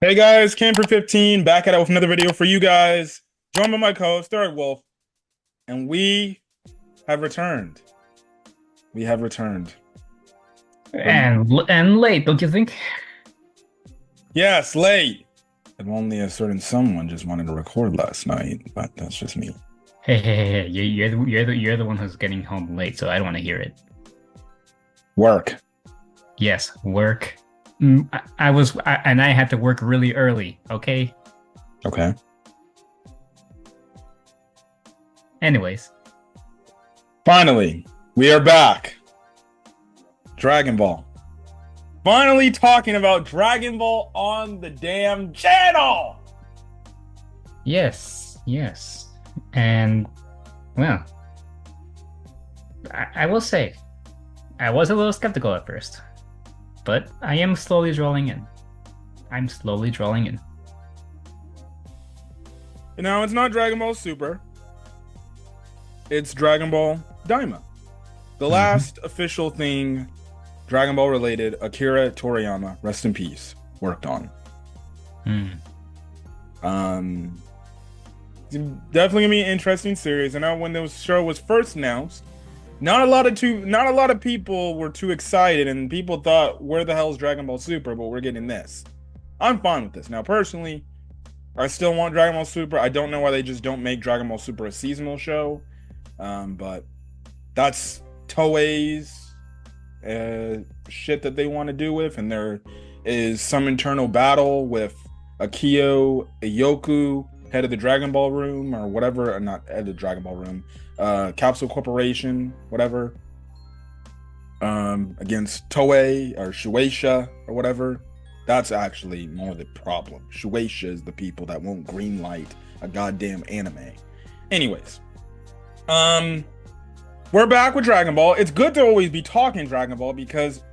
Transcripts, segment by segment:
Hey guys, Camper15 back at it with another video for you guys. Joined by my co-host, Third Wolf, and we have returned. We have returned. And late, don't you think? Yes, late. And only a certain someone just wanted to record last night, but that's just me. Hey, you're the one who's getting home late, so I don't want to hear it. Work. Yes, work. And I had to work really early. Okay. Okay. Anyways, Finally, we are back. Dragon Ball. Finally talking about Dragon Ball on the damn channel. yes, and well, I will say, I was a little skeptical at first, but I am slowly drawing in. I'm slowly drawing in. You know, it's not Dragon Ball Super. It's Dragon Ball Daima. The last official thing Dragon Ball related Akira Toriyama, rest in peace, worked on. It's definitely gonna be an interesting series. I know when this show was first announced, not a lot of people were too excited, and people thought, where the hell is Dragon Ball Super? But we're getting this. I'm fine with this. Now, personally, I still want Dragon Ball Super. I don't know why they just don't make Dragon Ball Super a seasonal show. But that's Toei's shit that they want to do with, and there is some internal battle with Akio Iyoku, head of the Dragon Ball Room, or whatever, or not head of the Dragon Ball Room, Capsule Corporation, whatever, against Toei or Shueisha or whatever. That's actually more the problem. Shueisha is the people that won't greenlight a goddamn anime. Anyways, we're back with Dragon Ball. It's good to always be talking Dragon Ball because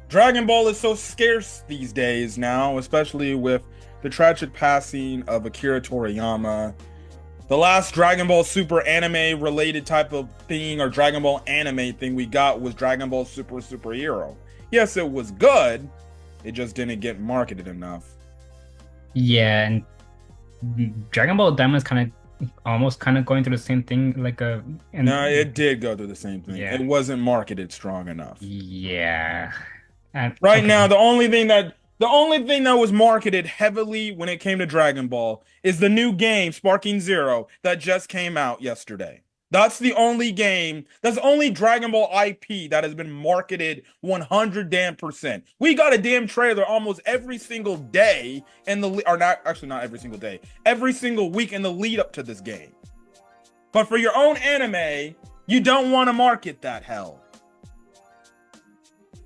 Dragon Ball is so scarce these days now, especially with the tragic passing of Akira Toriyama. The last Dragon Ball Super anime related type of thing, or Dragon Ball anime thing we got, was Dragon Ball Super Superhero. Yes, it was good. It just didn't get marketed enough. Yeah, and Dragon Ball Daima is almost going through the same thing, No, it did go through the same thing. Yeah. It wasn't marketed strong enough. Yeah. And Right now, the only thing that was marketed heavily when it came to Dragon Ball is the new game, Sparking Zero, that just came out yesterday. That's the only game, that's the only Dragon Ball IP that has been marketed 100 damn percent. We got a damn trailer almost every single day or not every single day, every single week in the lead up to this game. But for your own anime, you don't want to market that hell.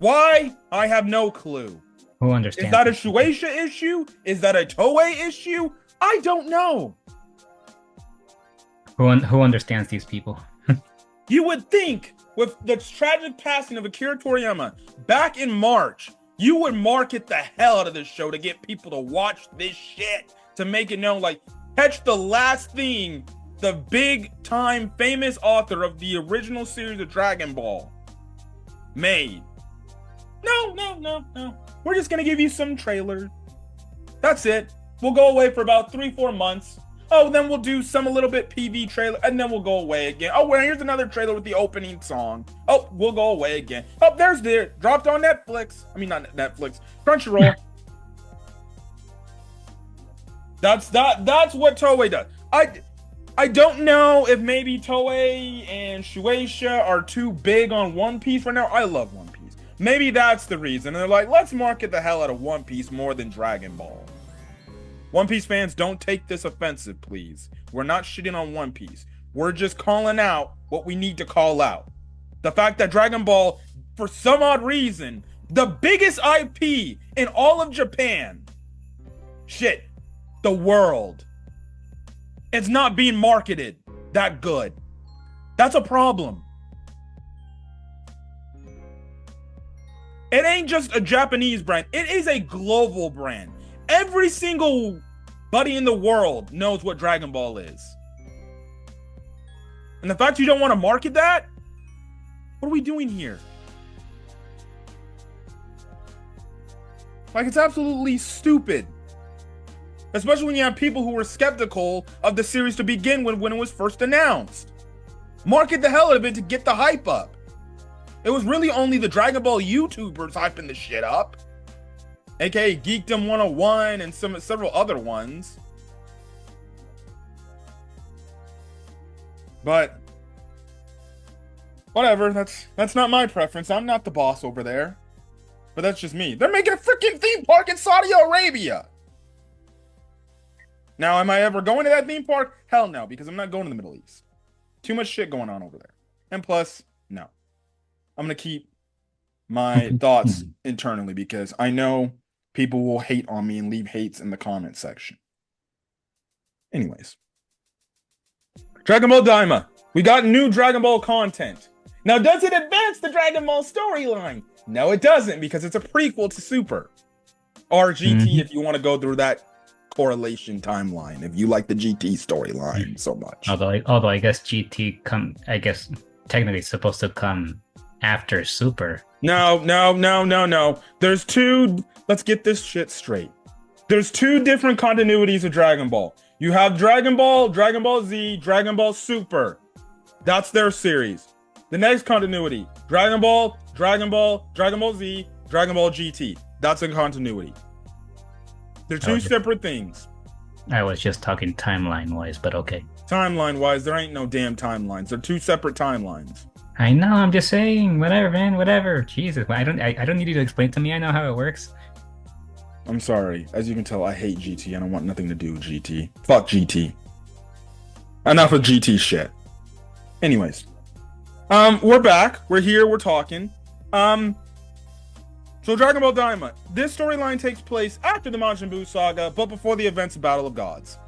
Why? I have no clue. who understands? Is that a Shueisha issue? Is that a Toei issue? I don't know. Who understands these people? You would think with the tragic passing of Akira Toriyama back in March, you would market the hell out of this show to get people to watch this shit, to make it known, like, catch the last thing the big time famous author of the original series of Dragon Ball made. No. We're just gonna give you some trailer. That's it. We'll go away for about 3-4 months. Oh, then we'll do a little bit PV trailer, and then we'll go away again. Oh, well, here's another trailer with the opening song. Oh, we'll go away again. Oh, there's the dropped on Netflix. I mean, not Netflix, Crunchyroll. That's what Toei does. I don't know if maybe Toei and Shueisha are too big on One Piece right now. I love One Piece. Maybe that's the reason. And they're like, let's market the hell out of One Piece more than Dragon Ball. One Piece fans, don't take this offensive, please. We're not shitting on One Piece. We're just calling out what we need to call out. The fact that Dragon Ball, for some odd reason, the biggest IP in all of Japan, the world, it's not being marketed that good. That's a problem. It ain't just a Japanese brand. It is a global brand. Every single buddy in the world knows what Dragon Ball is. And the fact you don't want to market that? What are we doing here? Like, it's absolutely stupid. especially when you have people who were skeptical of the series to begin with when it was first announced. Market the hell out of it to get the hype up. It was really only the Dragon Ball YouTubers hyping the shit up, aka Geekdom 101 and several other ones. But whatever, that's not my preference. I'm not the boss over there. But that's just me. They're making a freaking theme park in Saudi Arabia. Now, am I ever going to that theme park? Hell no, because I'm not going to the Middle East. Too much shit going on over there. And plus, no. I'm going to keep my thoughts internally because I know people will hate on me and leave hates in the comment section. Anyways. Dragon Ball Daima. We got new Dragon Ball content. Now, does it advance the Dragon Ball storyline? No, it doesn't, because it's a prequel to Super. Or GT, if you want to go through that correlation timeline, if you like the GT storyline so much. Although I guess GT technically it's supposed to come after Super. No. There's two, let's get this shit straight. There's two different continuities of Dragon Ball. You have Dragon Ball, Dragon Ball Z, Dragon Ball Super. That's their series. The next continuity, Dragon Ball, Dragon Ball, Dragon Ball Z, Dragon Ball GT. That's a continuity. They're two separate things. I was just talking timeline-wise, but okay. Timeline-wise, there ain't no damn timelines. They're two separate timelines. I know, I'm just saying, whatever, man, whatever. Jesus, I don't need you to explain to me. I know how it works. I'm sorry. As you can tell, I hate GT. I don't want nothing to do with GT. Fuck GT. Enough of GT shit. Anyways. We're back. We're here. We're talking. So Dragon Ball Daima. This storyline takes place after the Majin Buu saga, but before the events of Battle of Gods.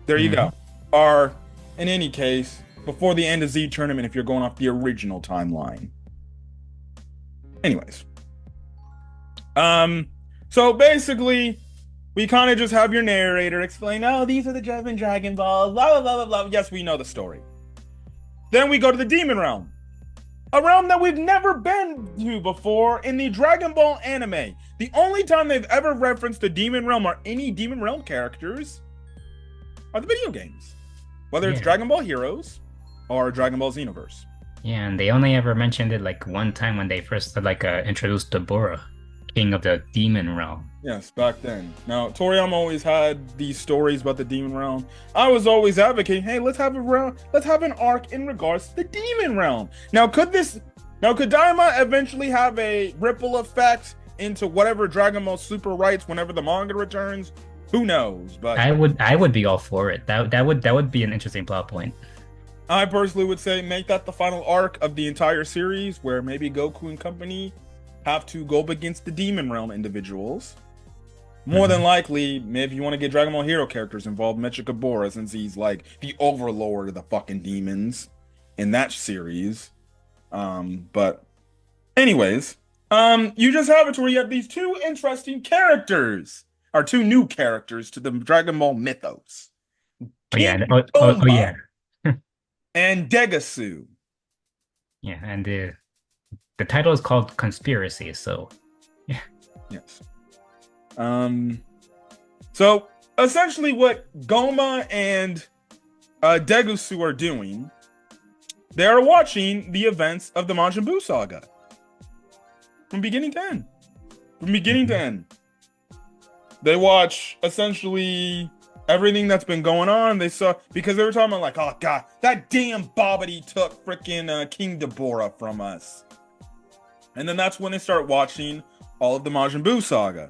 There you go. Or, in any case, before the end of Z Tournament if you're going off the original timeline. Anyways. So basically, we kind of just have your narrator explain, oh, these are the Dragon Balls, blah, blah, blah, blah, blah. Yes, we know the story. Then we go to the Demon Realm. A realm that we've never been to before in the Dragon Ball anime. The only time they've ever referenced the Demon Realm or any Demon Realm characters are the video games. Whether it's Dragon Ball Heroes or Dragon Ball Xenoverse. Yeah, and they only ever mentioned it like one time when they first introduced Tabora, King of the Demon Realm. Yes, back then. Now, Toriyama always had these stories about the Demon Realm. I was always advocating, hey, let's have an arc in regards to the Demon Realm. Now, could Daima eventually have a ripple effect into whatever Dragon Ball Super writes whenever the manga returns? Who knows? But I would be all for it. That would be an interesting plot point. I personally would say make that the final arc of the entire series, where maybe Goku and company have to go up against the Demon Realm individuals. More than likely, maybe if you want to get Dragon Ball Hero characters involved, Mecha since he's like the overlord of the fucking demons in that series. But anyways, you just have it to where you have these two interesting characters, or two new characters to the Dragon Ball mythos. Yeah. And Degasu. Yeah, and the title is called Conspiracy, so yeah. Yes. So essentially what Goma and Degusu are doing, they are watching the events of the Majin Buu saga. From beginning to end. They watch essentially everything that's been going on. They saw, because they were talking about like, oh god, that damn Bobbity took freaking King Deborah from us. And then that's when they start watching all of the Majin Buu saga.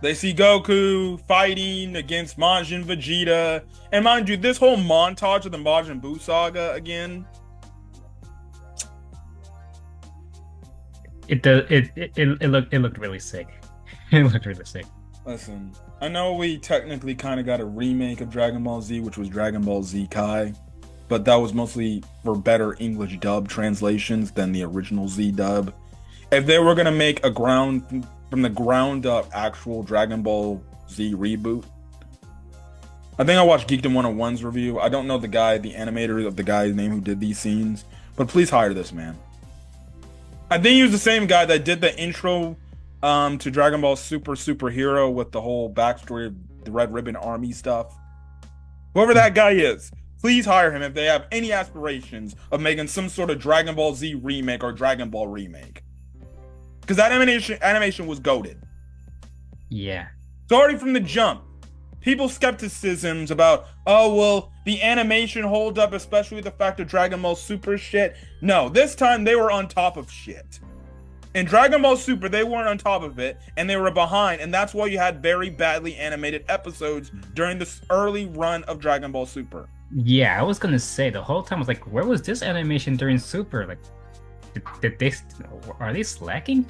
They see Goku fighting against Majin Vegeta. And mind you, this whole montage of the Majin Buu saga again. It looked really sick. It looked really sick. Listen, I know we technically kind of got a remake of Dragon Ball Z, which was Dragon Ball Z Kai, but that was mostly for better English dub translations than the original Z dub. If they were gonna make a from the ground up actual Dragon Ball Z reboot, I think I watched Geekdom 101's review. I don't know the animator of the guy's name who did these scenes, but please hire this man. I think he was the same guy that did the intro to Dragon Ball Superhero with the whole backstory of the Red Ribbon Army stuff. Whoever that guy is, please hire him if they have any aspirations of making some sort of Dragon Ball Z remake or Dragon Ball remake. Because that animation was goated. Yeah. So already from the jump, people's skepticisms about, oh, well, the animation hold up, especially with the fact of Dragon Ball Super shit. No, this time they were on top of shit. In Dragon Ball Super, they weren't on top of it, and they were behind, and that's why you had very badly animated episodes during this early run of Dragon Ball Super. Yeah, I was gonna say the whole time I was like, where was this animation during Super? Like, did they are they slacking?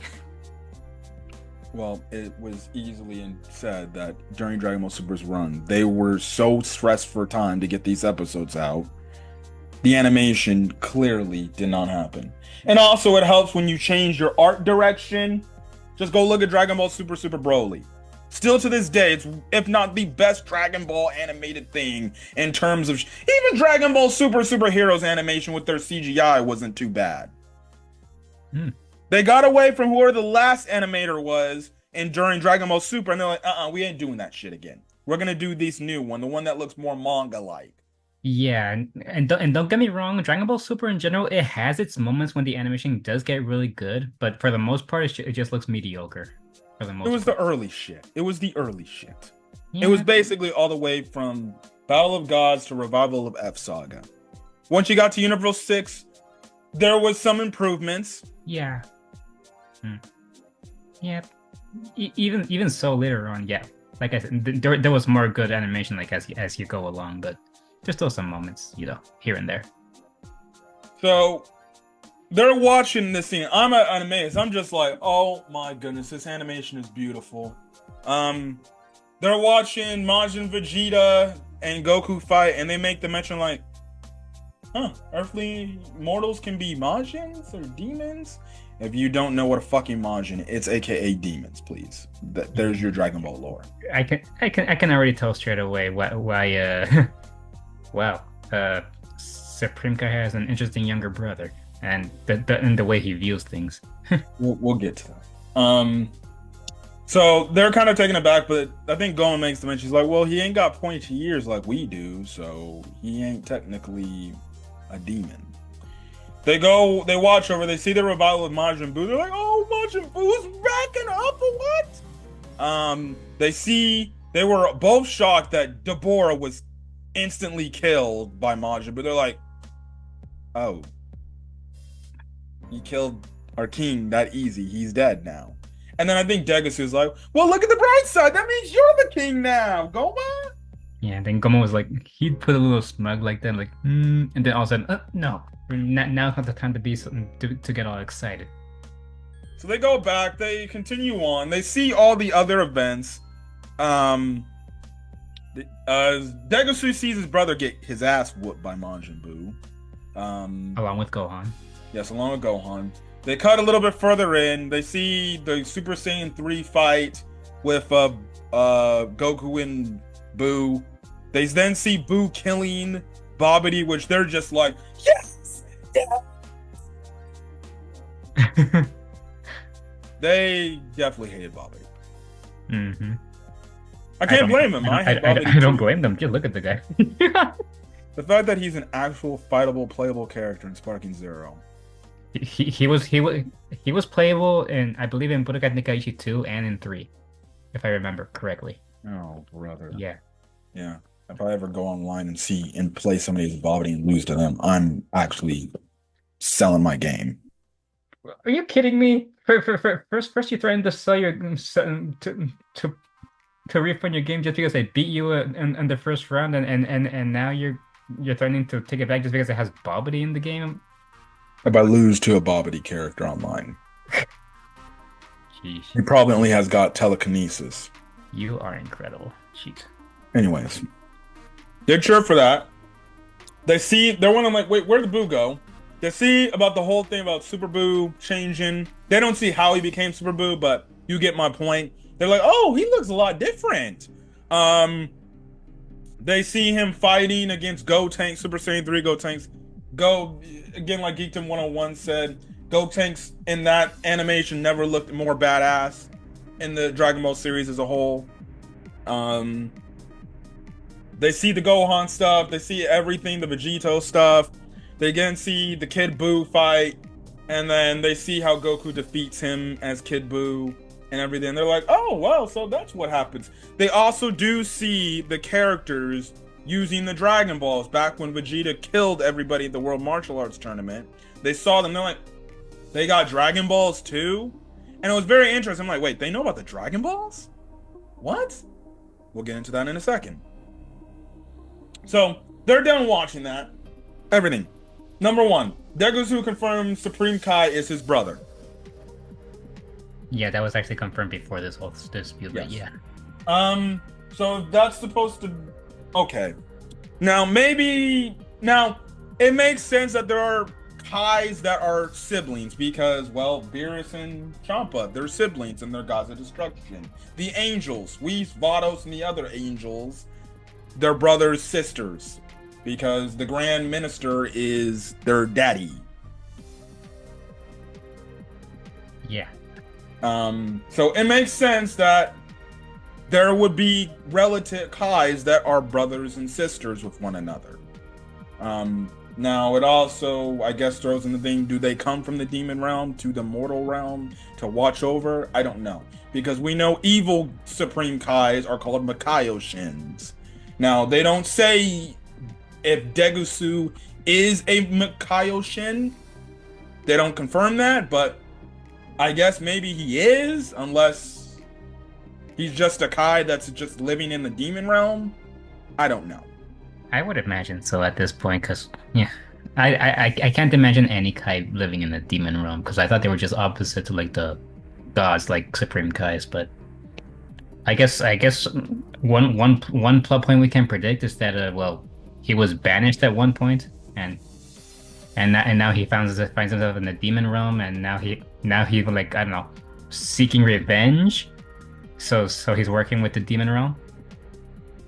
Well, it was easily said that during Dragon Ball Super's run, they were so stressed for time to get these episodes out. The animation clearly did not happen. And also, it helps when you change your art direction. Just go look at Dragon Ball Super Broly. Still to this day, it's if not the best Dragon Ball animated thing in terms of... Even Dragon Ball Superheroes animation with their CGI wasn't too bad. They got away from whoever the last animator was during Dragon Ball Super, and they're like, we ain't doing that shit again. We're going to do this new one, the one that looks more manga-like. Yeah, and don't get me wrong, Dragon Ball Super in general, it has its moments when the animation does get really good, but for the most part, it just looks mediocre. For the most It was part. the early shit. It was the early shit. Yeah. It was basically all the way from Battle of Gods to Revival of F Saga. Once you got to Universe 6, there was some improvements. Yeah. Yeah. Even so later on, yeah. Like I said, there was more good animation like as you go along, but there's still some moments, here and there. So they're watching this scene. I'm amazed. I'm just like, oh my goodness, this animation is beautiful. They're watching Majin Vegeta and Goku fight, and they make the mention like, earthly mortals can be Majins or demons? If you don't know what a fucking Majin, it's AKA demons, please. There's your Dragon Ball lore. I can already tell straight away why wow, Supreme Kai has an interesting younger brother, and the way he views things. We'll get to that. So they're kind of taken aback, but I think Gohan makes the mention. She's like, well, he ain't got pointy ears like we do, so he ain't technically a demon. They watch over, they see the revival of Majin Buu. They're like, oh, Majin Buu's backing up or what? They were both shocked that Deborah was instantly killed by Majin Buu. They're like, oh, you killed our king that easy. He's dead now. And then I think Degasu's like, well, look at the bright side. That means you're the king now, Goma. Yeah, and then Goma was like, he'd put a little smug like that, like, and then all of a sudden, no, now's not the time to be to get all excited. So they go back, they continue on, they see all the other events. Degasu sees his brother get his ass whooped by Majin Buu. Along with Gohan. Yes, along with Gohan. They cut a little bit further in. They see the Super Saiyan 3 fight with Goku and Buu. They then see Buu killing Babidi, which they're just like, yes! Yeah! They definitely hated Babidi. Mm-hmm. I can't blame him. I don't blame them. Just look at the guy. The fact that he's an actual fightable, playable character in Sparking Zero. He was playable in, I believe, in Budokai Tenkaichi 2 and in 3, if I remember correctly. Oh, brother. Yeah. If I ever go online and play somebody as Babidi and lose to them, I'm actually selling my game. Are you kidding me? First you threatened to sell your to refund your game just because I beat you in the first round, and now you're threatening to take it back just because it has Babidi in the game. If I lose to a Babidi character online, Jeez. he probably only has got telekinesis. You are incredible. Jeez. Anyways, they cheer for that. They're wondering like, wait, where'd the Buu go? They see about the whole thing about Super Buu changing. They don't see how he became Super Buu, but you get my point. They're like, oh, he looks a lot different. They see him fighting against Gotenks, Super Saiyan 3 Gotenks. Again, like Geekdom 101 said, Gotenks in that animation never looked more badass. in the Dragon Ball series as a whole. They see the Gohan stuff, they see everything, the Vegito stuff. They again see the Kid Buu fight, and then they see how Goku defeats him as Kid Buu and everything. They're like, oh, well, so that's what happens. They also do see the characters using the Dragon Balls back when Vegeta killed everybody at the World Martial Arts Tournament. They saw them, they're like, they got Dragon Balls too? And it was very interesting. I'm like, wait, they know about the Dragon Balls? What? We'll get into that in a second. So, they're done watching that. Everything. Number one, Degusu confirms Supreme Kai is his brother. Yeah, that was actually confirmed before this whole dispute, but Yes. yeah. So that's supposed to... Okay. Now, maybe... Now, it makes sense that there are Kais that are siblings because, well, Beerus and Champa, they're siblings and they're gods of destruction. The angels, Whis, Vados, and the other angels, they're brothers, sisters. Because the Grand Minister is their daddy. Yeah. So it makes sense that there would be relative Kais that are brothers and sisters with one another. Now it also, I guess, throws in the thing, do they come from the demon realm to the mortal realm to watch over? I don't know. Because we know evil Supreme Kais are called Makaioshins. Now, they don't say if Degusu is a Makaiyoshin. They don't confirm that, but I guess maybe he is, unless he's just a Kai that's just living in the demon realm. I don't know. I would imagine so at this point, because yeah, I can't imagine any Kai living in the demon realm, because I thought they were just opposite to like the gods, like Supreme Kais. But I guess one plot point we can predict is that well, he was banished at one point, and now he finds himself in the demon realm, and now he like, I don't know, seeking revenge. So he's working with the demon realm.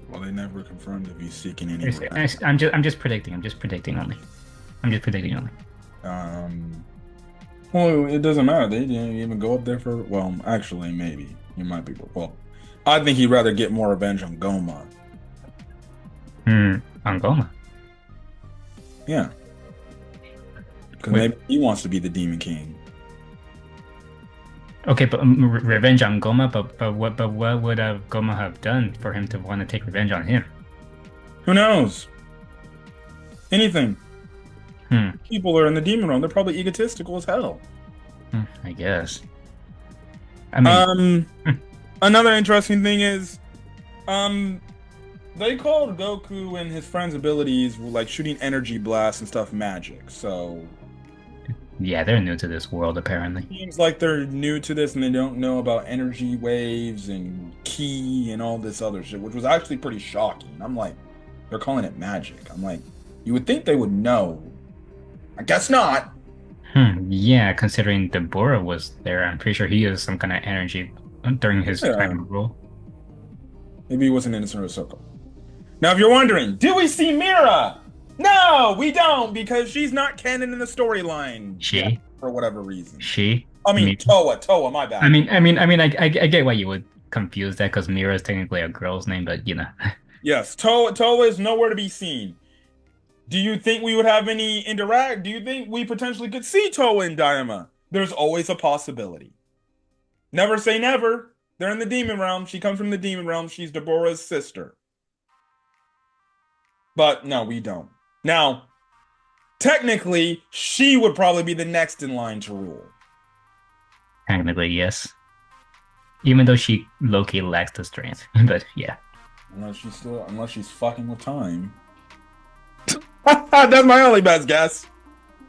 Well, they never confirmed if he's seeking any revenge. I'm just predicting only. Well, it doesn't matter. They didn't even go up there for. Well, actually, maybe you might be. Well, I think he'd rather get more revenge on Goma. On Goma. Yeah. Because maybe he wants to be the Demon King. Okay, but revenge on Goma. But what would Goma have done for him to want to take revenge on him? Who knows? Anything. Hmm. People are in the demon realm. They're probably egotistical as hell. I guess. I mean, another interesting thing is, they called Goku and his friends' abilities like shooting energy blasts and stuff magic. So yeah, they're new to this world apparently. Seems like they're new to this and they don't know about energy waves and ki and all this other shit, which was actually pretty shocking. I'm like, they're calling it magic. I'm like, you would think they would know. I guess not. Yeah, considering Deborah was there, I'm pretty sure he used some kind of energy during his time of rule. Maybe he wasn't in a circle. Now, if you're wondering, do we see Mira? No, we don't, because she's not canon in the storyline. She? For whatever reason. She? I mean, Toa, my bad. I mean, I get why you would confuse that, because Mira is technically a girl's name, but you know. Yes, Toa is nowhere to be seen. Do you think we would have any interact? Do you think we potentially could see Toa and Daima? There's always a possibility. Never say never. They're in the demon realm. She comes from the demon realm. She's Deborah's sister. But no, we don't. Now, technically, she would probably be the next in line to rule. Technically, yes. Even though she low-key lacks the strength, but yeah. Unless she's fucking with time. That's my only best guess.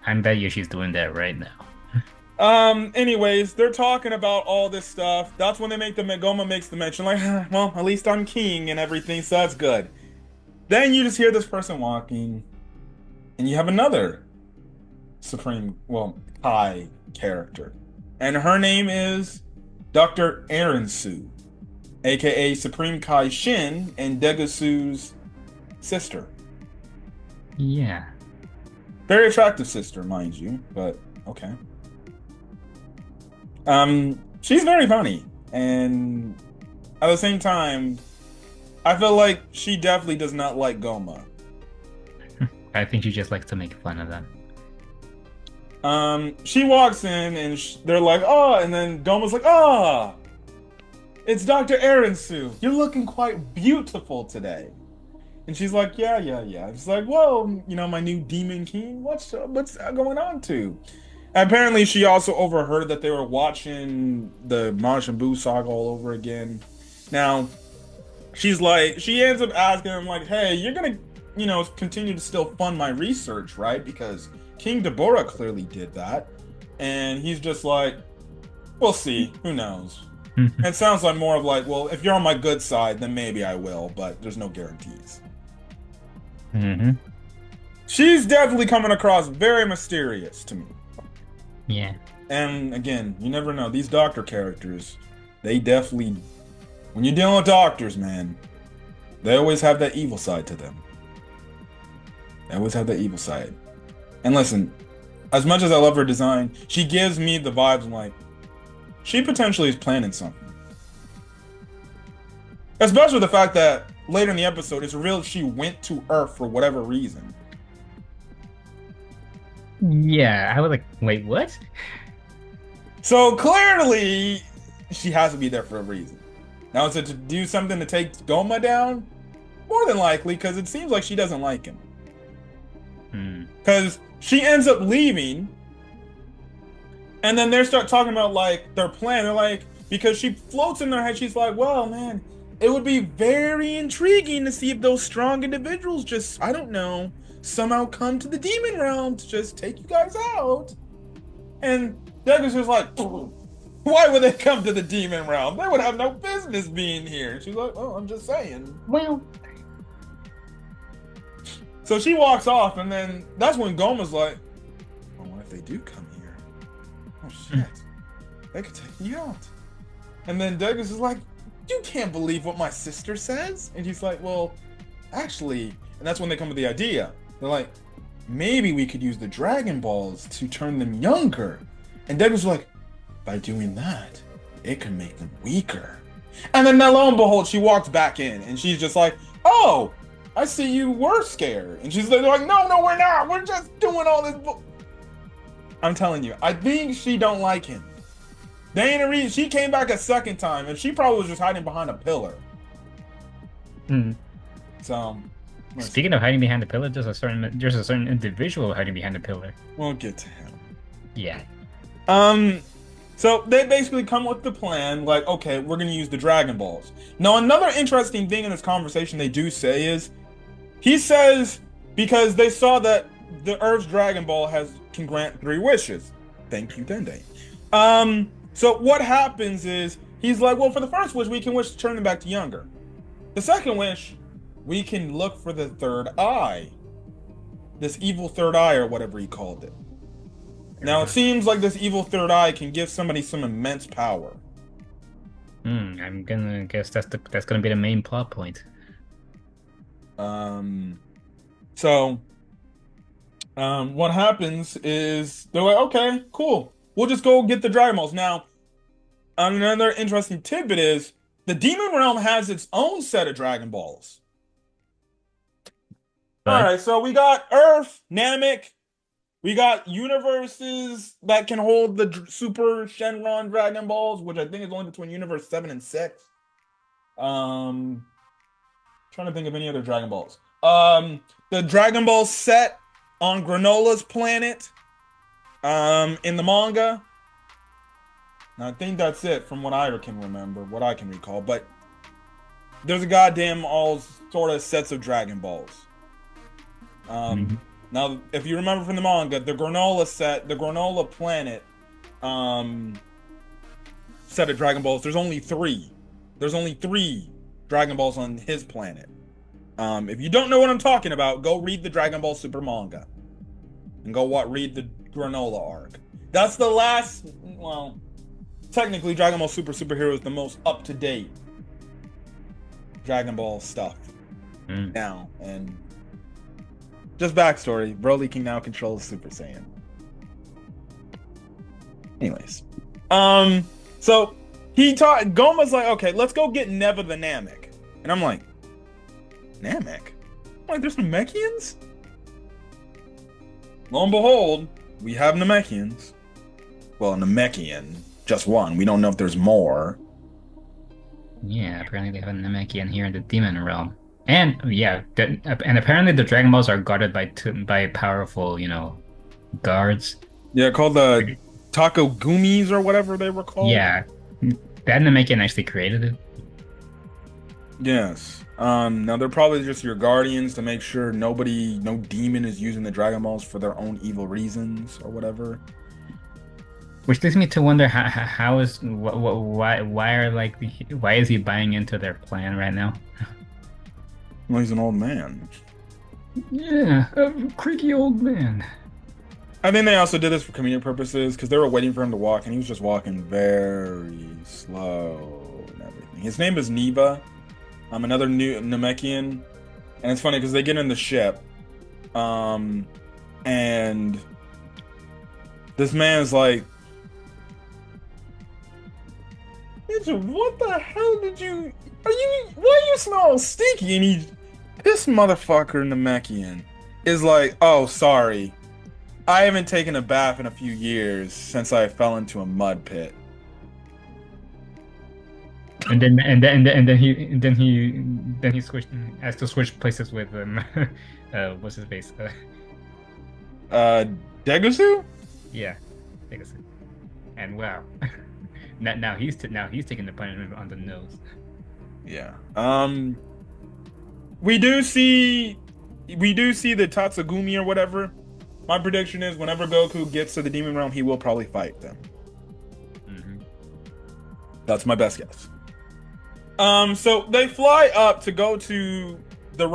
I bet you she's doing that right now. Anyways, they're talking about all this stuff. That's when they make Goma makes the mention, like, well, at least I'm king and everything, so that's good. Then you just hear this person walking, and you have another Kai character. And her name is Dr. Aransu, aka Supreme Kai Shin and Degusu's sister. Yeah. Very attractive sister, mind you, but okay. She's very funny. And at the same time, I feel like she definitely does not like Goma. I think she just likes to make fun of them. She walks in and they're like, oh, and then Goma's like, oh, it's Dr. Erensu. You're looking quite beautiful today. And she's like, yeah. It's like, well, my new Demon King, what's going on too? Apparently, she also overheard that they were watching the Majin Buu saga all over again. Now, she ends up asking him, like, hey, you're gonna, continue to still fund my research, right? Because King Deborah clearly did that. And he's just like, we'll see. Who knows? It sounds like more of like, well, if you're on my good side, then maybe I will, but there's no guarantees. Mm-hmm. She's definitely coming across very mysterious to me. Yeah. And again, you never know. These doctor characters, they definitely, when you're dealing with doctors, man, they always have that evil side to them. They always have that evil side. And listen, as much as I love her design, she gives me the vibes like, she potentially is planning something. Especially the fact that later in the episode, it's revealed she went to Earth for whatever reason. Yeah, I was like, wait, what? So clearly, she has to be there for a reason. Now, is it to do something to take Goma down? More than likely, because it seems like she doesn't like him. Because she ends up leaving, and then they start talking about, like, their plan. They're like, because she floats in their head, she's like, well, man, it would be very intriguing to see if those strong individuals just, I don't know, somehow come to the demon realm to just take you guys out. And Degu's just like, why would they come to the demon realm? They would have no business being here. She's like, oh, I'm just saying. Well. So she walks off, and then that's when Goma's like, well, what if they do come here? Oh, shit. They could take you out. And then Degus is like, you can't believe what my sister says. And he's like, well, actually, and that's when they come with the idea. They're like, maybe we could use the Dragon Balls to turn them younger. And Degus was like, by doing that, it could make them weaker. And then lo and behold, she walks back in, and she's just like, oh, I see you were scared. And she's like, no, we're not. We're just doing all this. I'm telling you, I think she don't like him. There ain't a reason. She came back a second time, and she probably was just hiding behind a pillar. So, speaking of hiding behind the pillar, there's a certain individual hiding behind the pillar. We'll get to him. Yeah. So they basically come with the plan, like, okay, we're gonna use the Dragon Balls. Now, another interesting thing in this conversation they do say is, he says, because they saw that the Earth's Dragon Ball can grant 3 wishes. Thank you, Dende. So what happens is, he's like, well, for the first wish, we can wish to turn them back to younger. The second wish, we can look for the third eye. This evil third eye, or whatever he called it. Now, it seems like this evil third eye can give somebody some immense power. I'm gonna guess that's gonna be the main plot point. What happens is, they're like, okay, cool. We'll just go get the Dragon Balls. Now, another interesting tidbit is, the Demon Realm has its own set of Dragon Balls. Alright, so we got Earth, Namek, we got universes that can hold the Super Shenron Dragon Balls, which I think is only between Universe 7 and 6. Trying to think of any other Dragon Balls. The Dragon Ball set on Granola's planet, in the manga. Now, I think that's it from what I can remember, what I can recall. But there's a goddamn all sort of sets of Dragon Balls. Now, if you remember from the manga, the Granola set, the Granola planet, set of Dragon Balls, there's only 3. There's only 3 Dragon Balls on his planet. If you don't know what I'm talking about, go read the Dragon Ball Super manga. And go read the Granola arc. That's the last, well, technically Dragon Ball Superhero is the most up-to-date Dragon Ball stuff now. And just backstory, Broly can now control Super Saiyan. Anyways. So He taught Goma's like, okay, let's go get Neva the Namek. And I'm like, Namek? I'm like, there's Namekians? Lo and behold, we have Namekians. Well, Namekian, just one. We don't know if there's more. Yeah, apparently they have a Namekian here in the Demon Realm. And yeah, and apparently the Dragon Balls are guarded by powerful, guards. Yeah, called the Takogumis or whatever they were called. Yeah, that Namekian actually created it. Yes. Now they're probably just your guardians to make sure no demon is using the Dragon Balls for their own evil reasons or whatever. Which leads me to wonder why is he buying into their plan right now? Well, he's an old man. Yeah, a creaky old man. I think they also did this for comedic purposes because they were waiting for him to walk and he was just walking very slow and everything. His name is Neva. I'm another new Namekian, and it's funny because they get in the ship, and this man is like, "What the hell did you? Why you smell stinky?" And this motherfucker Namekian is like, "Oh, sorry, I haven't taken a bath in a few years since I fell into a mud pit." And then he switched has to switch places with what's his face? Degusu? Yeah, Degusu. And wow, now he's taking the punishment on the nose. Yeah. We do see the Tatsugumi or whatever. My prediction is whenever Goku gets to the Demon Realm, he will probably fight them. Mm-hmm. That's my best guess. So they fly up to go to the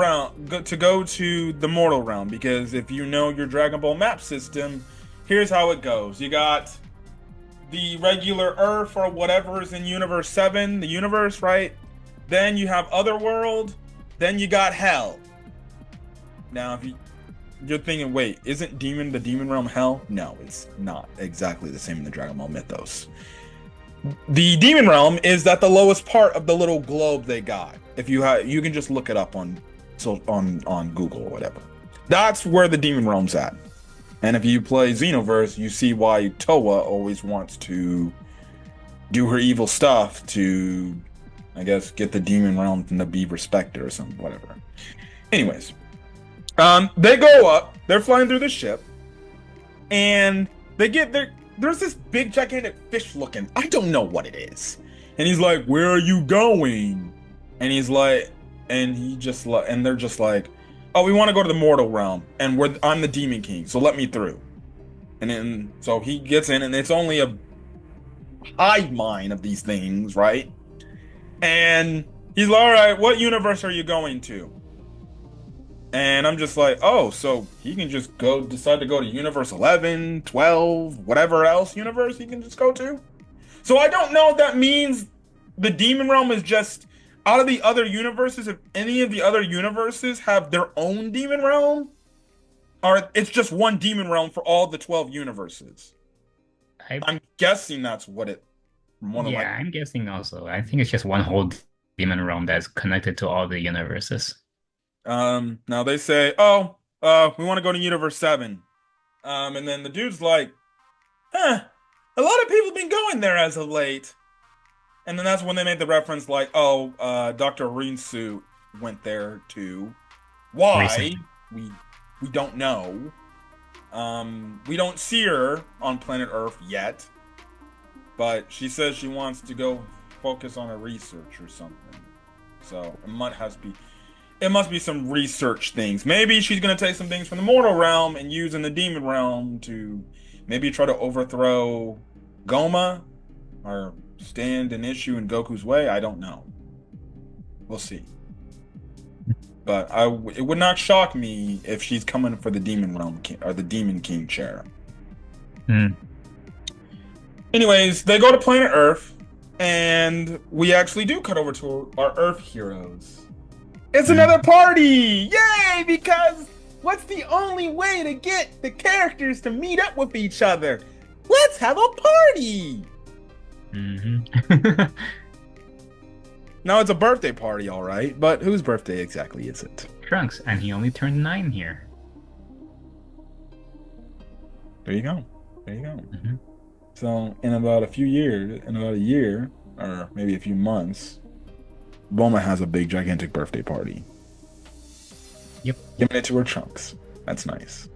mortal realm, because if you know your Dragon Ball map system, here's how it goes. You got the regular Earth or whatever is in Universe 7, the universe, right? Then you have Otherworld, then you got Hell. Now, if you're thinking, wait, isn't the Demon Realm Hell? No, it's not exactly the same in the Dragon Ball mythos. The Demon Realm is at the lowest part of the little globe they got. If you can just look it up on Google or whatever. That's where the Demon Realm's at. And if you play Xenoverse, you see why Toa always wants to do her evil stuff to, I guess, get the Demon Realm to be respected or something, whatever. Anyways, they go up. They're flying through the ship, and they get there. There's this big gigantic fish looking. I don't know what it is. And he's like, "Where are you going?" And he's like, and they're just like, "Oh, we want to go to the mortal realm, and I'm the Demon King, so let me through." And then so he gets in, and it's only a hive mind of these things, right? And he's like, "All right, what universe are you going to?" And I'm just like, oh, so he can just decide to go to universe 11, 12, whatever else universe he can just go to. So I don't know if that means the Demon Realm is just out of the other universes, if any of the other universes have their own Demon Realm, or it's just one Demon Realm for all the 12 universes. I'm guessing that's what it... I'm guessing also. I think it's just one whole Demon Realm that's connected to all the universes. Now they say, we want to go to Universe 7. And then the dude's like, a lot of people have been going there as of late. And then that's when they made the reference like, Dr. Rinsu went there too. Why? Recently. We don't know. We don't see her on planet Earth yet. But she says she wants to go focus on her research or something. So it must be some research things. Maybe she's going to take some things from the mortal realm and use in the demon realm to maybe try to overthrow Goma or stand an issue in Goku's way. I don't know. We'll see. But it would not shock me if she's coming for the demon realm or the demon king chair. Anyways, they go to planet Earth, and we actually do cut over to our Earth heroes. It's another party! Yay! Because what's the only way to get the characters to meet up with each other? Let's have a party! Mm-hmm. Now it's a birthday party, all right, but whose birthday exactly is it? Trunks, and he only turned 9 here. There you go. There you go. Mm-hmm. So in about a year, or maybe a few months, Bulma has a big, gigantic birthday party. Yep. Giving it to her Trunks. That's nice.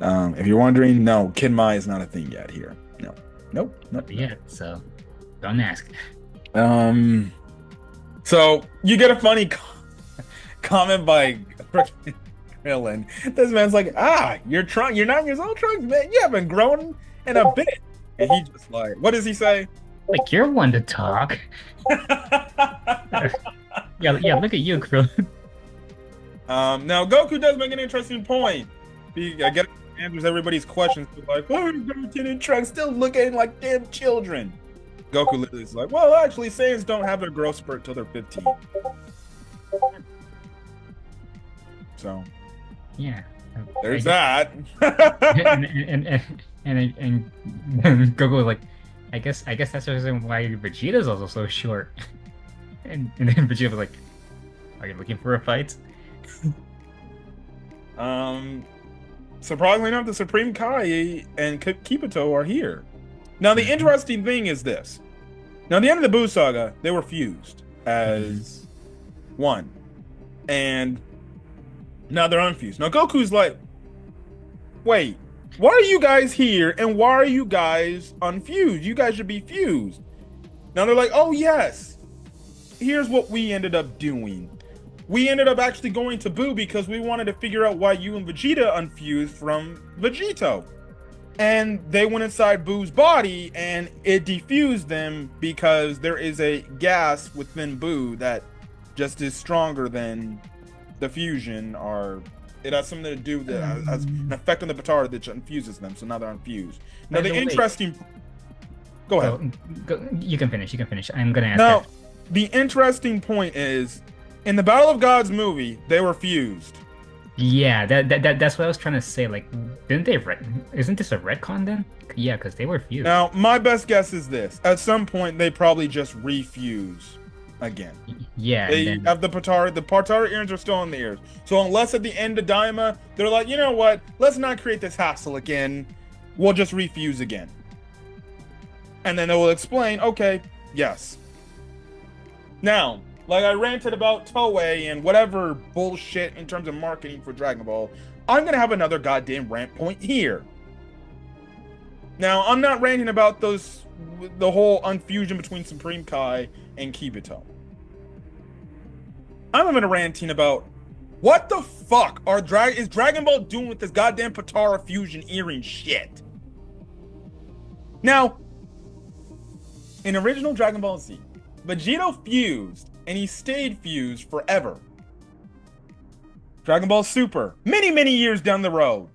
If you're wondering, no, Kid Mai is not a thing yet here. No. Nope. Yeah, so don't ask. So you get a funny comment by Krillin. This man's like, you're 9 years old, Trunks, man. You haven't grown in a bit. And he just like, what does he say? Like, you're one to talk. Yeah, look at you, Krillin. Now Goku does make an interesting point. I get answers everybody's questions, like, why are Goku and Trunks still looking like damn children? Goku literally is like, well, actually, Saiyans don't have their growth spurt till they're 15. So, Yeah. there's that. and Goku was like, I guess that's the reason why Vegeta's also so short. And then Vegeta was like, are you looking for a fight? Surprisingly enough, the Supreme Kai and Kibito are here. Now, the interesting thing is this. Now, at the end of the Buu Saga, they were fused as one. And now they're unfused. Now, Goku's like, wait, why are you guys here and why are you guys unfused? You guys should be fused. Now they're like, oh, yes. Here's what we ended up doing. We ended up actually going to Buu because we wanted to figure out why you and Vegeta unfused from Vegito. And they went inside Buu's body and it defused them because there is a gas within Buu that just is stronger than the fusion, or it has something to do that has an effect on the Potara that infuses them, so now they're unfused. Now the interesting... Go ahead. You can finish. I'm gonna ask now, that. The interesting point is, in the Battle of Gods movie, they were fused. Yeah, that's what I was trying to say. Like, didn't they? Isn't this a retcon then? Yeah, because they were fused. Now, my best guess is this: at some point, they probably just refuse again. Yeah, they have the Potara earrings are still in the ears. So unless at the end of Daima, they're like, you know what? Let's not create this hassle again. We'll just refuse again, and then they will explain. Okay, yes. Now, like I ranted about Toei and whatever bullshit in terms of marketing for Dragon Ball, I'm gonna have another goddamn rant point here. Now, I'm not ranting about the whole unfusion between Supreme Kai and Kibito. I'm even ranting about what the fuck is Dragon Ball doing with this goddamn Potara fusion earring shit? Now, in original Dragon Ball Z, Vegito fused, and he stayed fused forever. Dragon Ball Super, many, many years down the road.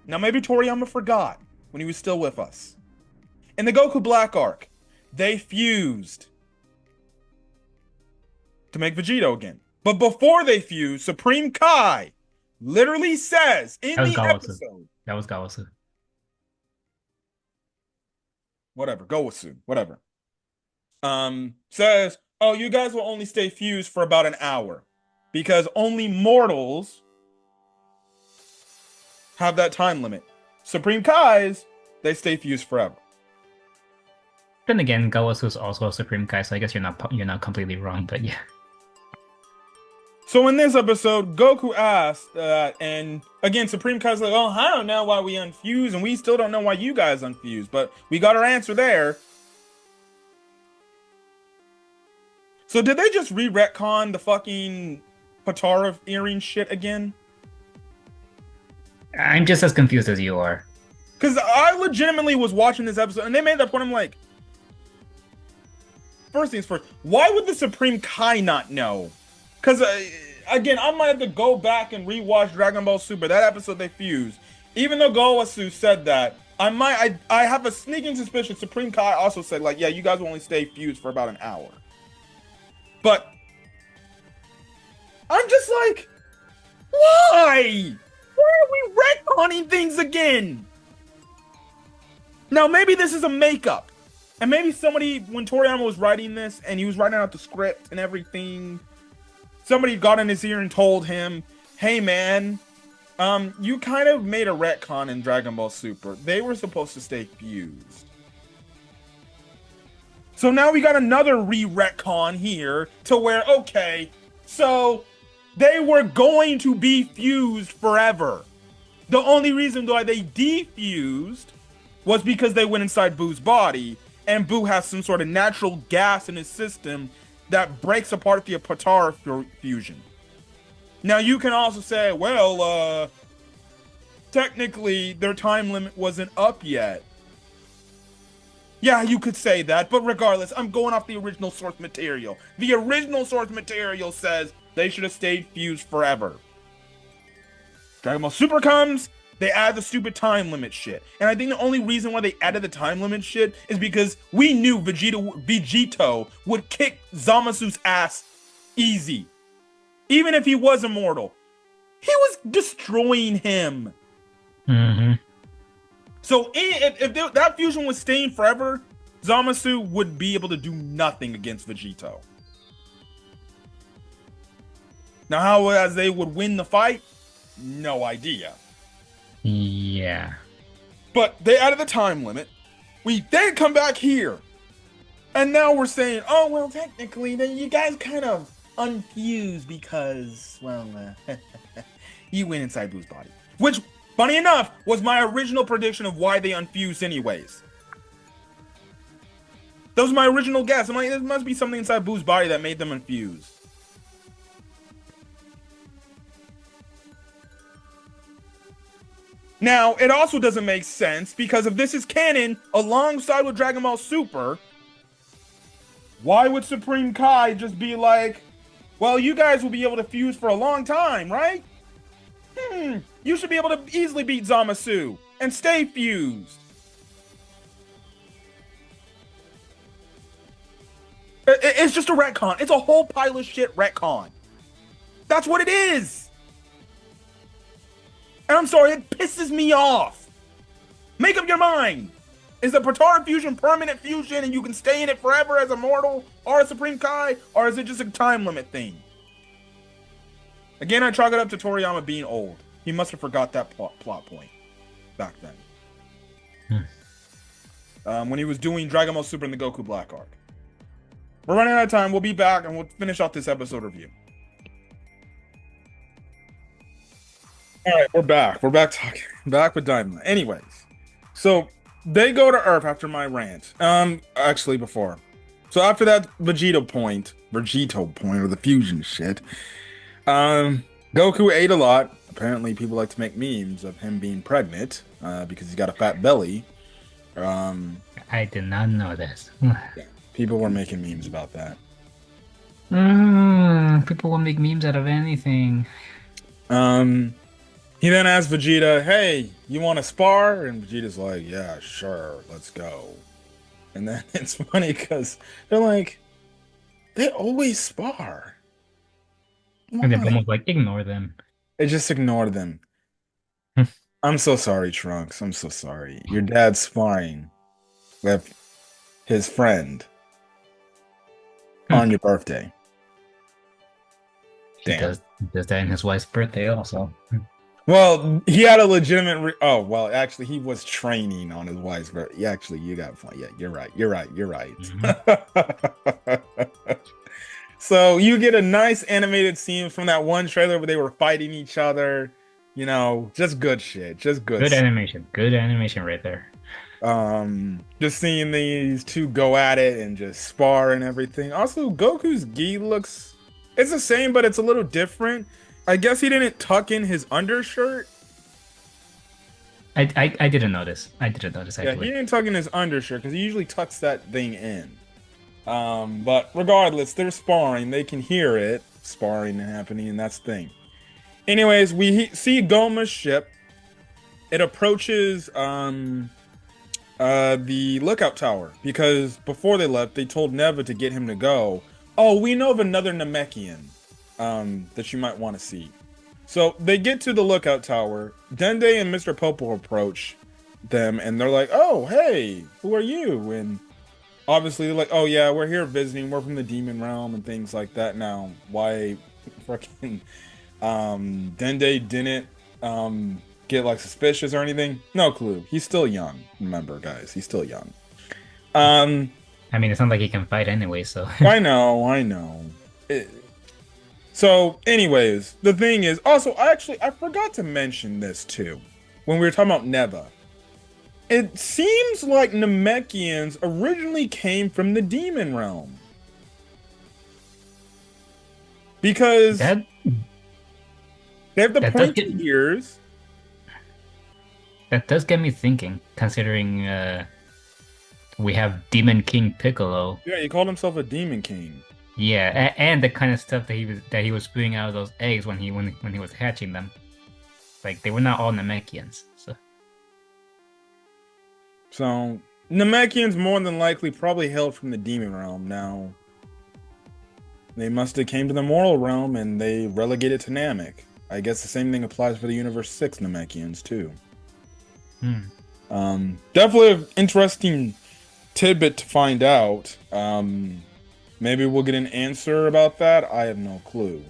Now, maybe Toriyama forgot when he was still with us. In the Goku Black arc, they fused to make Vegito again. But before they fused, Supreme Kai literally says in the episode... That was Gawasu. Whatever, Gowasu, whatever. Says, oh, you guys will only stay fused for about an hour because only mortals have that time limit. Supreme Kais, they stay fused forever. Then again, Gawasu is also a Supreme Kai, so I guess you're not completely wrong, but yeah. So in this episode, Goku asked that, and again, Supreme Kai's like, oh, I don't know why we unfused, and we still don't know why you guys unfused, but we got our answer there. So did they just re-retcon the fucking Potara earring shit again? I'm just as confused as you are. Because I legitimately was watching this episode, and they made that point, I'm like, first things first, why would the Supreme Kai not know? Because, again, I might have to go back and rewatch Dragon Ball Super, that episode they fused. Even though Gowasu said that, I have a sneaking suspicion Supreme Kai also said, like, yeah, you guys will only stay fused for about an hour. But I'm just like, why? Why are we retconning things again? Now, maybe this is a makeup. And maybe somebody, when Toriyama was writing this and he was writing out the script and everything, somebody got in his ear and told him, hey man, you kind of made a retcon in Dragon Ball Super. They were supposed to stay fused. So now we got another re-retcon here to where, okay, so they were going to be fused forever. The only reason why they defused was because they went inside Boo's body, and Boo has some sort of natural gas in his system that breaks apart the Potara fusion. Now you can also say, well, technically their time limit wasn't up yet. Yeah, you could say that, but regardless, I'm going off the original source material. The original source material says they should have stayed fused forever. Dragon Ball Super comes, they add the stupid time limit shit. And I think the only reason why they added the time limit shit is because we knew Vegito would kick Zamasu's ass easy. Even if he was immortal. He was destroying him. Mm-hmm. So if that fusion was staying forever, Zamasu would be able to do nothing against Vegito. Now, how as they would win the fight, no idea. Yeah. But they added the time limit. We then come back here. And now we're saying, oh, well, technically, then you guys kind of unfused because, well, you went inside Boo's body. Which, funny enough, was my original prediction of why they unfused anyways. That was my original guess. I'm like, there must be something inside Boo's body that made them unfuse. Now, it also doesn't make sense because if this is canon alongside with Dragon Ball Super, why would Supreme Kai just be like, well, you guys will be able to fuse for a long time, right? You should be able to easily beat Zamasu and stay fused. It's just a retcon. It's a whole pile of shit retcon. That's what it is. And I'm sorry, it pisses me off. Make up your mind. Is the Potara fusion permanent fusion and you can stay in it forever as a mortal or a Supreme Kai? Or is it just a time limit thing? Again, I chalk it up to Toriyama being old. He must have forgot that plot point back then. When he was doing Dragon Ball Super in the Goku Black arc. We're running out of time. We'll be back and we'll finish off this episode review. All right, we're back. We're back talking. Back with Daima. Anyways, so they go to Earth after my rant. Actually before. So after that Vegito point, or the fusion shit, Goku ate a lot. Apparently people like to make memes of him being pregnant, because he's got a fat belly. I did not know this. Yeah, people were making memes about that. People will make memes out of anything. He then asked Vegeta, hey, you want to spar? And Vegeta's like, yeah, sure, let's go. And then it's funny because they're like, they always spar. Why? And they almost like ignore them. They just ignore them. I'm so sorry, Trunks. I'm so sorry. Your dad's sparring with his friend on your birthday. Damn. He does that in his wife's birthday also. Well, he had a legitimate. Actually, he was training on his wife's birthday. Yeah, actually, you got fun. Yeah, you're right. Mm-hmm. So you get a nice animated scene from that one trailer where they were fighting each other. You know, just good shit. Just good. Good animation. Good animation right there. Just seeing these two go at it and just spar and everything. Also, Goku's gi looks. It's the same, but it's a little different. I guess he didn't tuck in his undershirt. I didn't notice. I didn't notice, actually. Yeah, he didn't tuck in his undershirt because he usually tucks that thing in. But regardless, they're sparring. They can hear it sparring happening, and that's the thing. Anyways, we see Goma's ship. It approaches the lookout tower because before they left, they told Neva to get him to go. Oh, we know of another Namekian that you might want to see. So they get to the lookout tower. Dende and Mr. Popo approach them, and they're like, "Oh, hey, who are you?" And obviously they're like, oh yeah, we're here visiting, we're from the demon realm and things like that. Now, why freaking Dende didn't get like suspicious or anything? No clue. He's still young. Remember, guys, he's still young. Um, I mean, it's not like he can fight anyway, so. I know. So, anyways, the thing is, also, I forgot to mention this too when we were talking about Neva. It seems like Namekians originally came from the demon realm because That they have the that does get pointy ears. that does get me thinking, considering we have Demon King Piccolo. Yeah, he called himself a demon king. Yeah, and the kind of stuff that he was spewing out of those eggs when he was hatching them. Like they were not all Namekians. So, Namekians more than likely probably hailed from the demon realm. Now, they must have came to the mortal realm and they relegated to Namek. I guess the same thing applies for the Universe 6 Namekians too. Definitely an interesting tidbit to find out. Maybe we'll get an answer about that. I have no clue.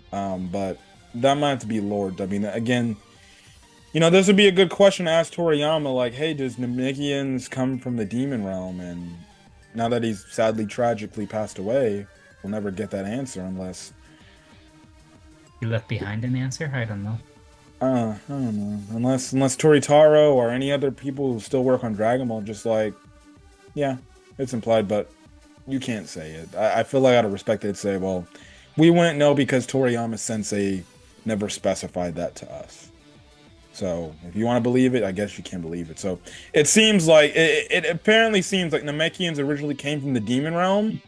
But that might have to be Lord. I mean, again, this would be a good question to ask Toriyama. Like, hey, does Namekians come from the demon realm? And now that he's sadly, tragically passed away, we'll never get that answer unless He left behind an answer? I don't know. I don't know. Unless Toritaro or any other people who still work on Dragon Ball just like, yeah, it's implied, but you can't say it. I feel like out of respect they'd say, well, we wouldn't know because Toriyama Sensei never specified that to us. So if you want to believe it, I guess you can believe it. So it seems like it apparently seems like Namekians originally came from the demon realm,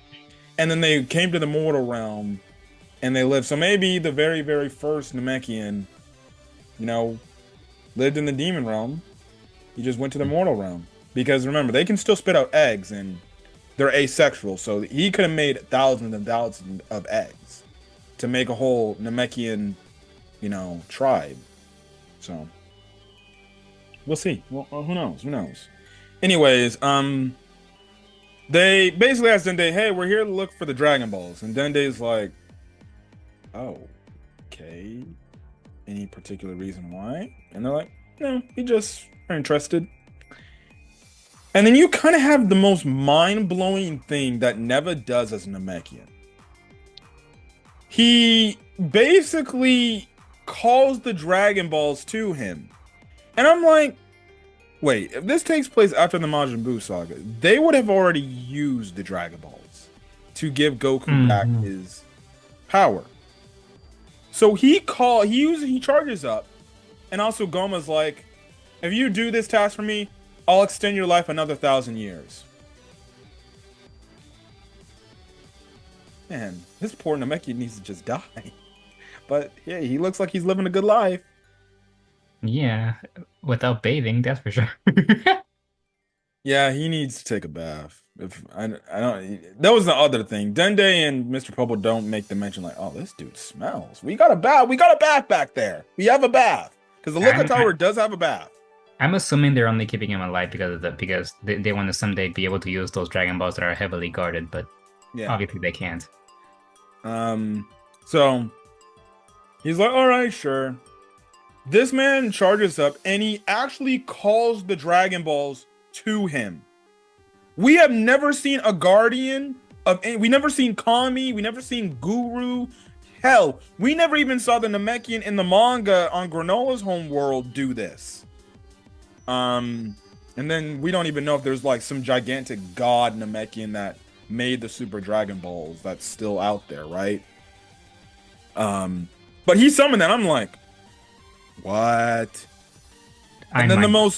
and then they came to the mortal realm, and they lived. So maybe the very, very first Namekian, lived in the demon realm. He just went to the mortal realm because remember they can still spit out eggs and they're asexual. So he could have made thousands and thousands of eggs to make a whole Namekian, tribe. So we'll see. Well, who knows? Who knows? Anyways, they basically asked Dende, "Hey, we're here to look for the Dragon Balls," and Dende's like, "Oh, okay. Any particular reason why?" And they're like, "No, we just are interested." And then you kind of have the most mind-blowing thing that Neva does as Namekian. He basically calls the Dragon Balls to him. And I'm like, wait, if this takes place after the Majin Buu saga, they would have already used the Dragon Balls to give Goku back his power. So he charges up, and also Goma's like, if you do this task for me, I'll extend your life another 1,000 years. Man, this poor Namekian needs to just die. But yeah, he looks like he's living a good life. Yeah, without bathing, that's for sure. Yeah, he needs to take a bath. If I don't, that was the other thing. Dende and Mr. Popo don't make the mention like, oh, this dude smells. We got a bath. We got a bath back there. We have a bath because the Luca Tower does have a bath. I'm assuming they're only keeping him alive because they want to someday be able to use those Dragon Balls that are heavily guarded, but obviously they can't. So he's like, all right, sure. This man charges up and he actually calls the Dragon Balls to him. We have never seen a guardian we never seen Kami, we never seen Guru. Hell, we never even saw the Namekian in the manga on Granola's home world do this. And then we don't even know if there's like some gigantic god Namekian that made the Super Dragon Balls that's still out there, right? But he summoned that. I'm like, what? And then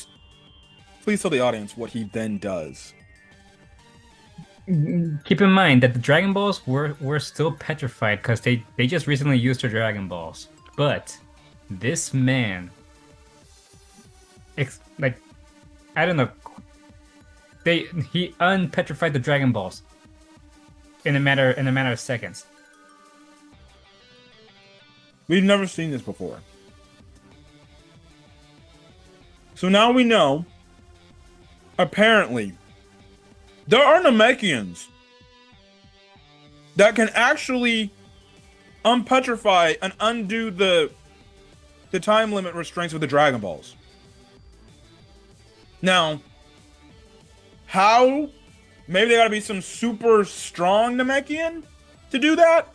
please tell the audience what he then does. Keep in mind that the Dragon Balls were still petrified because they just recently used their Dragon Balls. But this man, I don't know, he unpetrified the Dragon Balls in a matter of seconds. We've never seen this before. So now we know, apparently, There are Namekians that can actually unpetrify and undo the time limit restraints with the Dragon Balls. Now, how? Maybe they gotta be some super strong Namekian to do that?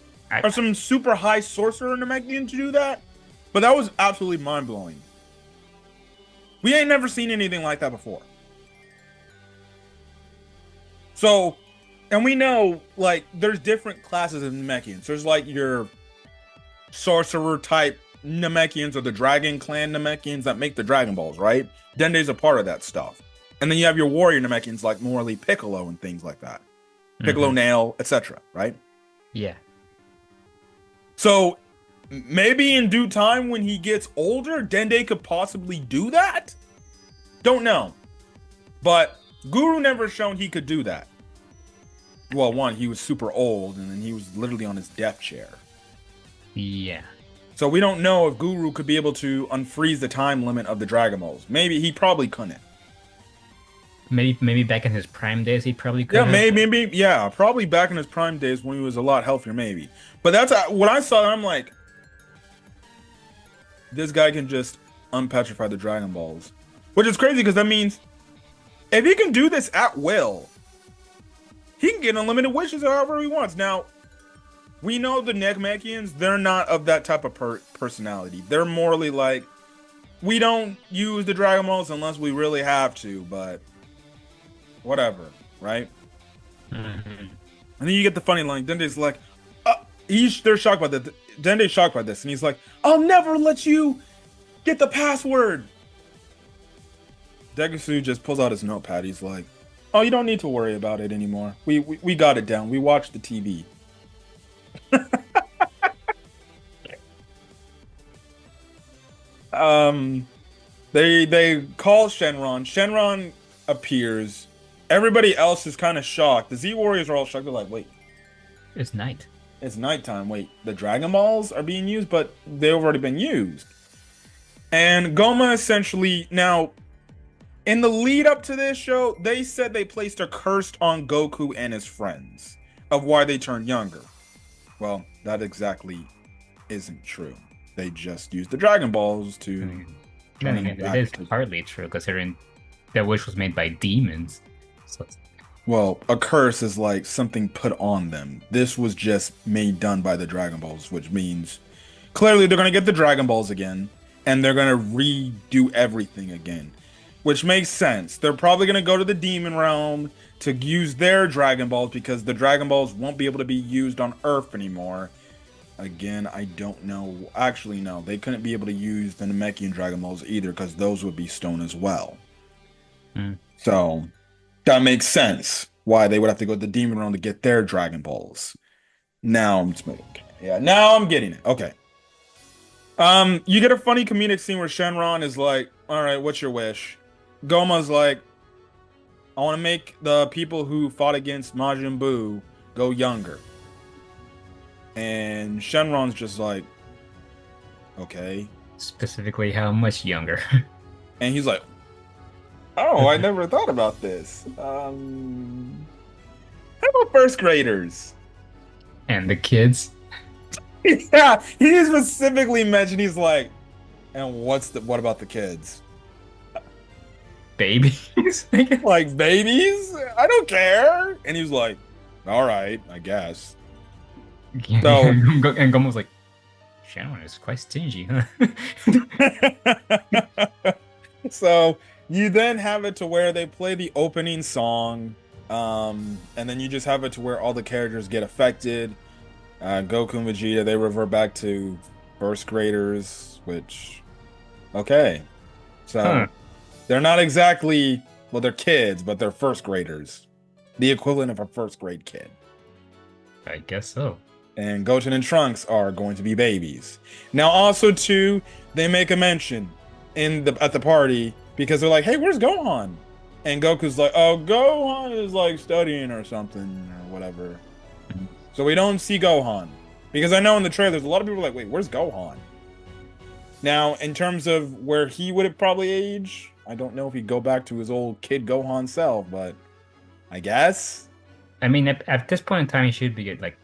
Or some super high sorcerer Namekian to do that? But that was absolutely mind-blowing. We ain't never seen anything like that before. So, and we know, like, there's different classes of Namekians. There's, like, your sorcerer type Namekians or the Dragon Clan Namekians that make the Dragon Balls, right? Dende's a part of that stuff. And then you have your warrior Namekians like Morley Piccolo and things like that. Piccolo Nail, etc., right? Yeah. So, maybe in due time when he gets older, Dende could possibly do that? Don't know. But Guru never shown he could do that. Well, one, he was super old, and then he was literally on his death chair. Yeah. So we don't know if Guru could be able to unfreeze the time limit of the Dragon Balls. Maybe he probably couldn't. Maybe back in his prime days he probably could. Yeah, maybe. Yeah, probably back in his prime days when he was a lot healthier, maybe. But that's when I saw it, I'm like, this guy can just unpetrify the Dragon Balls, which is crazy because that means if he can do this at will, he can get unlimited wishes however he wants. Now, we know the Namekians, they're not of that type of personality. They're morally like, we don't use the Dragon Balls unless we really have to, but whatever, right? And then you get the funny line. Dende's like, they're shocked by that. Dende's shocked by this, and he's like, I'll never let you get the password. Degusu just pulls out his notepad. He's like, oh, you don't need to worry about it anymore. We got it down. We watched the TV. They call Shenron. Shenron appears. Everybody else is kind of shocked. The Z Warriors are all shocked. They're like, wait. It's night. It's nighttime. Wait, the Dragon Balls are being used, but they've already been used. And Goma essentially, now, in the lead up to this show, they said they placed a curse on Goku and his friends of why they turned younger. Well, that exactly isn't true. They just used the Dragon Balls to turn it is partly true, considering that wish was made by demons. So well, a curse is like something put on them. This was just done by the Dragon Balls, which means clearly they're going to get the Dragon Balls again, and they're going to redo everything again, which makes sense. They're probably going to go to the Demon Realm to use their Dragon Balls because the Dragon Balls won't be able to be used on Earth anymore. Again, I don't know. Actually, no. They couldn't be able to use the Namekian Dragon Balls either because those would be stone as well. So that makes sense why they would have to go to the Demon Realm to get their Dragon Balls. Now I'm getting it. Okay. You get a funny comedic scene where Shenron is like, all right, what's your wish? Goma's like, I want to make the people who fought against Majin Buu go younger. And Shenron's just like, okay. Specifically, how much younger? And he's like, oh, I never thought about this. How about first graders? And the kids? Yeah, he specifically mentioned, he's like, and what about the kids? Babies? Like, babies? I don't care. And he was like, all right, I guess. So, and Gomu was like, Shenron is quite stingy, huh? So you then have it to where they play the opening song, and then you just have it to where all the characters get affected. Goku and Vegeta, they revert back to first graders, which, okay. So they're not exactly, well, they're kids, but they're first graders. The equivalent of a first grade kid. I guess so. And Goten and Trunks are going to be babies. Now, also, too, they make a mention at the party because they're like, hey, where's Gohan? And Goku's like, oh, Gohan is like studying or something or whatever. So we don't see Gohan. Because I know in the trailers, a lot of people are like, wait, where's Gohan? Now, in terms of where he would have probably age, I don't know if he'd go back to his old kid Gohan self, but I guess. I mean, at this point in time, he should be like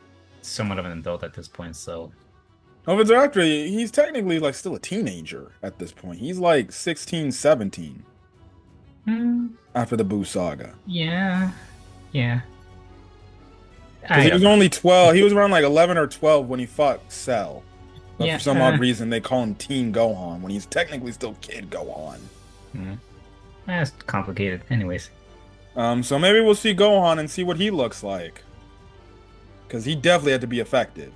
somewhat of an adult at this point. So Over director, he's technically like still a teenager at this point. He's like 16, 17 mm, after the Boo saga. yeah, yeah. Because I he was don't know. only 12. He was around like 11 or 12 when he fought Cell. But Yeah, for some odd reason, they call him Teen Gohan when he's technically still Kid Gohan. mm, that's complicated. Anyways, So maybe we'll see Gohan and see what he looks like. Because he definitely had to be affected.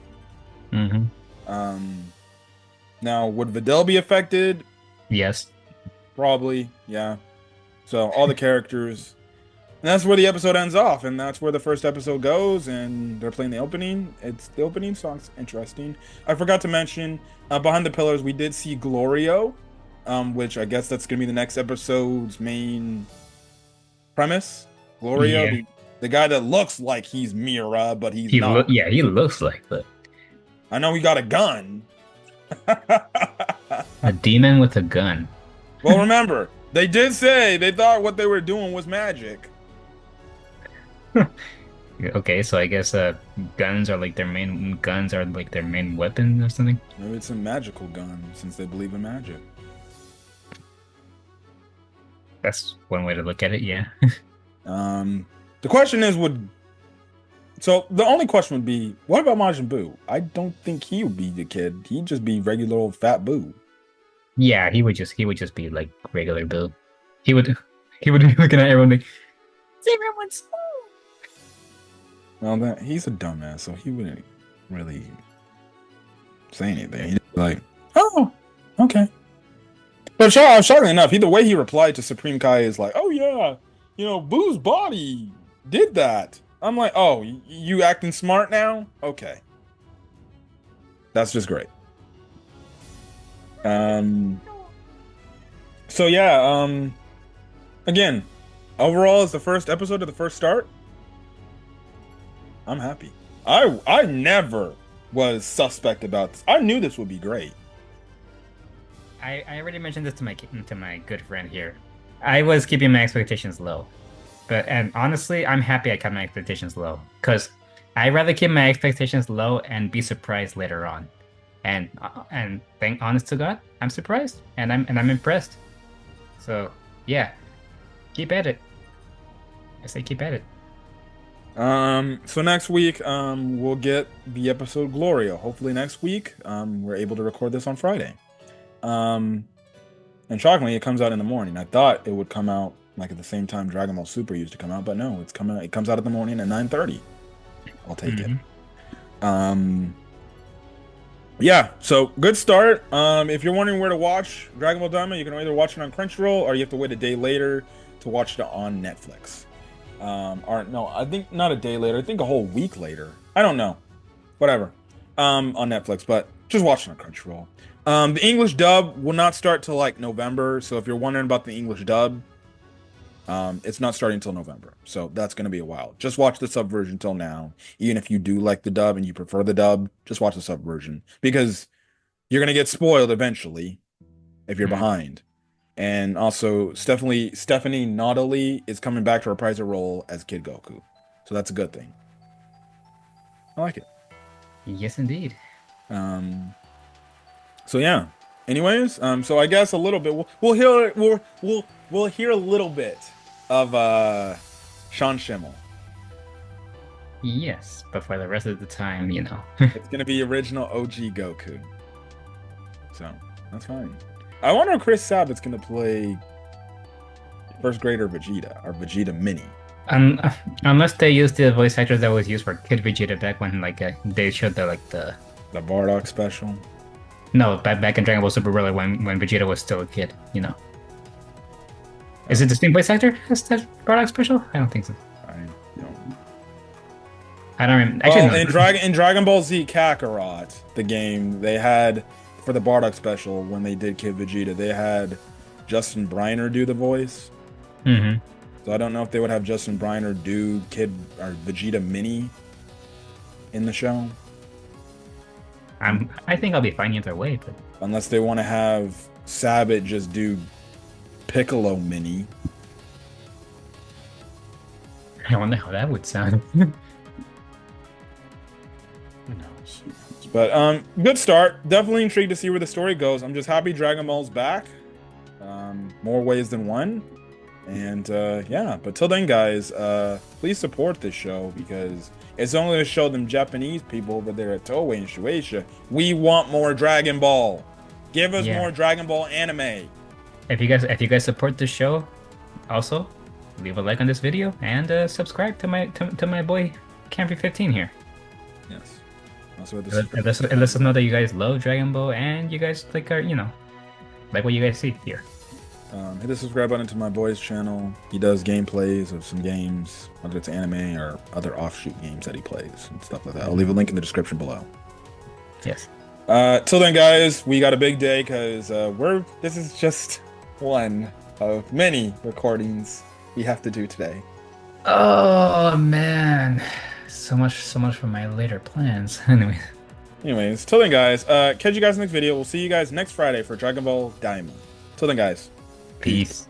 hmm Now, would Videl be affected? yes, Probably, yeah. So all the characters. And that's where the episode ends off, and that's where the first episode goes, and they're playing the opening. It's the opening song's interesting. I forgot to mention, behind the pillars, we did see Glorio, which I guess that's gonna be the next episode's main premise. Glorio, yeah. the guy that looks like he's Mira, but he's not. Yeah, he looks like that. I know he got a gun. A demon with a gun. Well, remember, they did say they thought what they were doing was magic. Okay, so I guess guns are like their main weapon or something. Maybe it's a magical gun since they believe in magic. That's one way to look at it, yeah. The question is, so the only question would be, what about Majin Buu? I don't think he would be the kid. He'd just be regular old fat Buu. Yeah, he would just be like regular Bill. He would be looking at everyone like everyone's Well, he's a dumbass, so he wouldn't really say anything. He'd be like, oh, okay. But shockingly enough, the way he replied to Supreme Kai is like, oh yeah, Boo's body did that. I'm like, oh, you acting smart now? Okay. That's just great. So yeah, again, overall as the first episode of the first start, I'm happy. I never was suspect about this. I knew this would be great. I already mentioned this to my good friend here. I was keeping my expectations low. And honestly, I'm happy I kept my expectations low. Because I'd rather keep my expectations low and be surprised later on. And thank honest to God, I'm surprised and I'm impressed. So yeah, keep at it. I say keep at it. So next week, we'll get the episode Gloria. Hopefully next week, we're able to record this on Friday. And shockingly, it comes out in the morning. I thought it would come out like at the same time Dragon Ball Super used to come out, but no, it comes out in the morning at 9:30. I'll take it. Yeah, so good start. If you're wondering where to watch Dragon Ball Daima, you can either watch it on Crunchyroll or you have to wait a day later to watch it on Netflix. Or no, I think not a day later. I think a whole week later. I don't know. Whatever. On Netflix, but just watch it on Crunchyroll. The English dub will not start till like November. So if you're wondering about the English dub, it's not starting until November. So that's going to be a while. Just watch the sub version till now. Even if you do like the dub and you prefer the dub, just watch the sub version because you're going to get spoiled eventually if you're behind. And also, Stephanie Nautilus is coming back to reprise her role as Kid Goku. So that's a good thing. I like it. Yes, indeed. So yeah. Anyways, so I guess a little bit we'll hear a little bit of Sean Schimmel. Yes, but for the rest of the time, It's gonna be original OG Goku. So that's fine. I wonder if Chris Sabat's gonna play first grader Vegeta or Vegeta Mini. Unless they use the voice actors that was used for Kid Vegeta back when they showed the Bardock special. No, back in Dragon Ball Super Broly when Vegeta was still a kid, Is it the same voice actor as that Bardock special? I don't think so. I don't remember. Actually, well, in Dragon Ball Z Kakarot, the game, they had for the Bardock special when they did Kid Vegeta, they had Justin Briner do the voice. Mm-hmm. So I don't know if they would have Justin Briner do Kid or Vegeta Mini in the show. I think I'll be fine either way, but unless they want to have Sabat just do Piccolo Mini. I wonder how that would sound. Who knows? But good start. Definitely intrigued to see where the story goes. I'm just happy Dragon Ball's back. More ways than one. And yeah, but till then, guys, please support this show because it's only to show them Japanese people over there at Toei and Shueisha. We want more Dragon Ball. Give us more Dragon Ball anime. If you guys support the show, also leave a like on this video and subscribe to my boy Campy15 here. Yes. Also, It lets us know that you guys love Dragon Ball and you guys like like what you guys see here. Hit the subscribe button to my boy's channel. He does gameplays of some games, whether it's anime or other offshoot games that he plays and stuff like that. I'll leave a link in the description below. Yes. Till then, guys, we got a big day because this is just one of many recordings we have to do today. Oh man, so much for my later plans. Anyways, till then, guys, catch you guys next video. We'll see you guys next Friday for Dragon Ball Daima. Till then, guys. Peace.